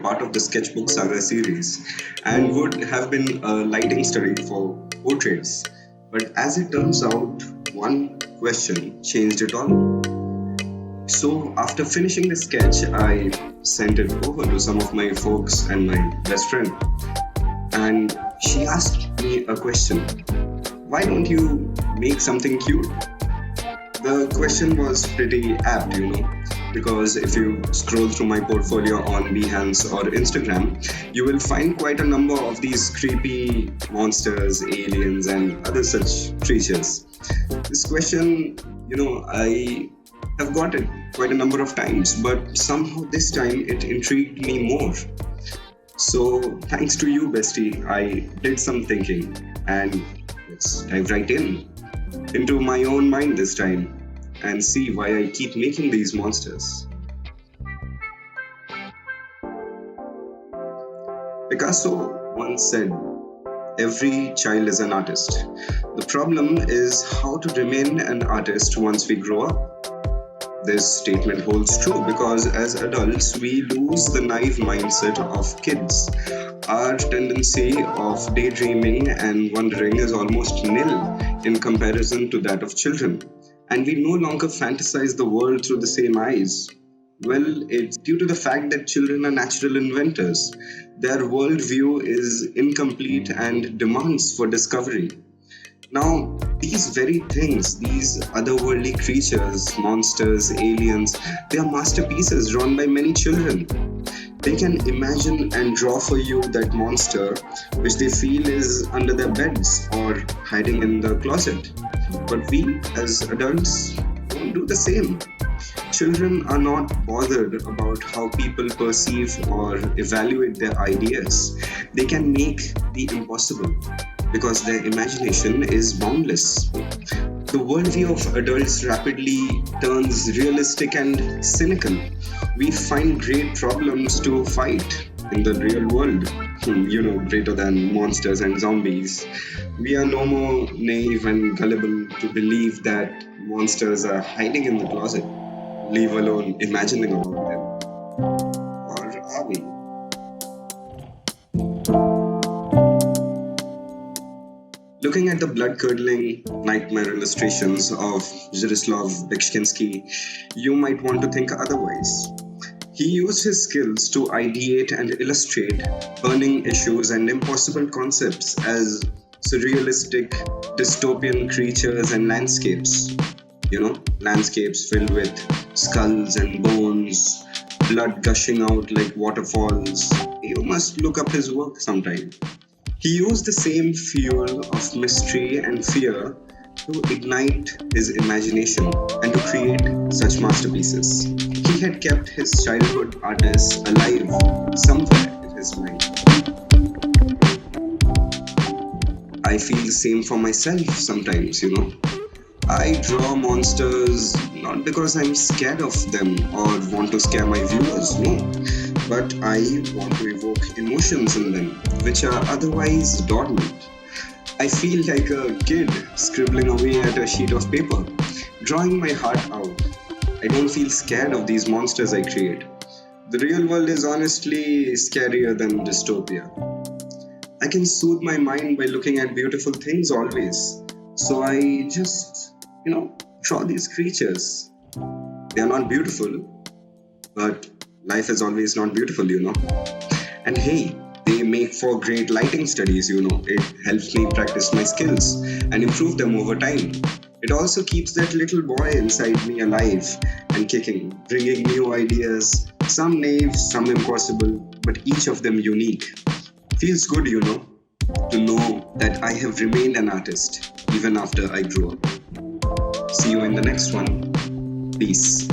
part of the sketchbook saga series and would have been a lighting study for portraits. But as it turns out, one question changed it all. So, after finishing the sketch, I sent it over to some of my folks and my best friend. And she asked me a question. Why don't you make something cute? The question was pretty apt, because if you scroll through my portfolio on Behance or Instagram, you will find quite a number of these creepy monsters, aliens, and other such creatures. This question, I have got it quite a number of times, but somehow this time it intrigued me more. So, thanks to you, bestie, I did some thinking, and let's dive right into my own mind this time and see why I keep making these monsters. Picasso once said, "Every child is an artist. The problem is how to remain an artist once we grow up." This statement holds true because as adults, we lose the naive mindset of kids. Our tendency of daydreaming and wondering is almost nil in comparison to that of children. And we no longer fantasize the world through the same eyes. Well, it's due to the fact that children are natural inventors. Their worldview is incomplete and demands for discovery. Now, these very things, these otherworldly creatures, monsters, aliens, they are masterpieces drawn by many children. They can imagine and draw for you that monster which they feel is under their beds or hiding in the closet. But we, as adults, don't do the same. Children are not bothered about how people perceive or evaluate their ideas. They can make the impossible because their imagination is boundless. The worldview of adults rapidly turns realistic and cynical. We find great problems to fight in the real world, greater than monsters and zombies. We are no more naive and gullible to believe that monsters are hiding in the closet, leave alone imagining about them. Or are we? Looking at the blood-curdling nightmare illustrations of Zdzislaw Beksiński, you might want to think otherwise. He used his skills to ideate and illustrate burning issues and impossible concepts as surrealistic, dystopian creatures and landscapes. Landscapes filled with skulls and bones, blood gushing out like waterfalls. You must look up his work sometime. He used the same fuel of mystery and fear to ignite his imagination and to create such masterpieces. He had kept his childhood artists alive somewhere in his mind. I feel the same for myself sometimes, I draw monsters not because I'm scared of them or want to scare my viewers, no. But I want to evoke emotions in them, which are otherwise dormant. I feel like a kid scribbling away at a sheet of paper, drawing my heart out. I don't feel scared of these monsters I create. The real world is honestly scarier than dystopia. I can soothe my mind by looking at beautiful things always. So I just, draw these creatures. They are not beautiful, but life is always not beautiful, And hey, they make for great lighting studies, It helps me practice my skills and improve them over time. It also keeps that little boy inside me alive and kicking, bringing new ideas, some naive, some impossible, but each of them unique. Feels good, to know that I have remained an artist even after I grew up. See you in the next one. Peace.